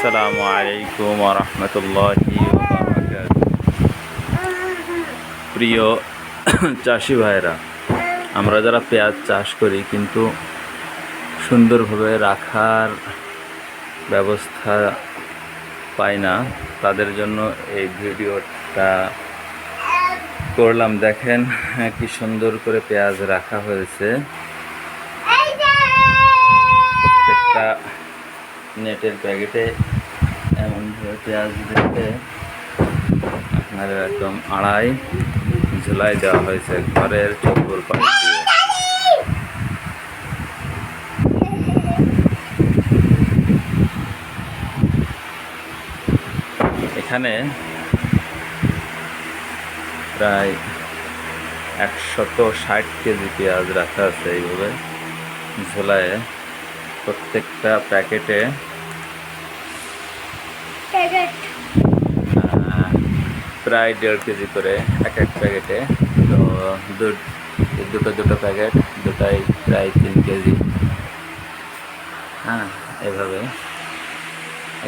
আসসালামু আলাইকুম ওয়া রাহমাতুল্লাহি ওয়া বারাকাতুহু। প্রিয় চাষি ভাইরা, আমরা যারা পেঁয়াজ চাষ করি কিন্তু সুন্দরভাবে রাখার ব্যবস্থা পাই না, তাদের জন্য এই ভিডিওটা করলাম। দেখেন কি সুন্দর করে পেঁয়াজ রাখা হয়েছে। প্রত্যেকটা নেটের প্যাকেটে এমনভাবে পেঁয়াজ দিতে আপনার একদম আড়াই ঝুলাই দেওয়া হয়েছে ঘরের চপ্পল পাশ দিয়ে। এখানে প্রায় 160 কেজি পেঁয়াজ রাখা আছে এইভাবে ঝোলায়। প্রত্যেকটা প্যাকেটে প্রায় 1.5 কেজি করে এক প্যাকেটে। তো দুটো প্যাকেট, দুটাই প্রায় 3 কেজি। হ্যাঁ, এভাবে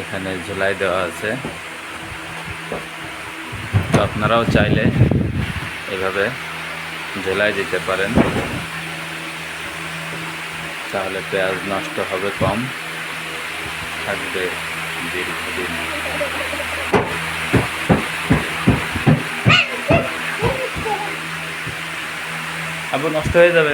এখানে ঝোলাই দেওয়া আছে। তো আপনারাও চাইলে এভাবে ঝোলাই দিতে পারেন, তাহলে পেঁয়াজ নষ্ট হবে কম, থাকবে দীর্ঘদিন। আবার নষ্ট হয়ে যাবে।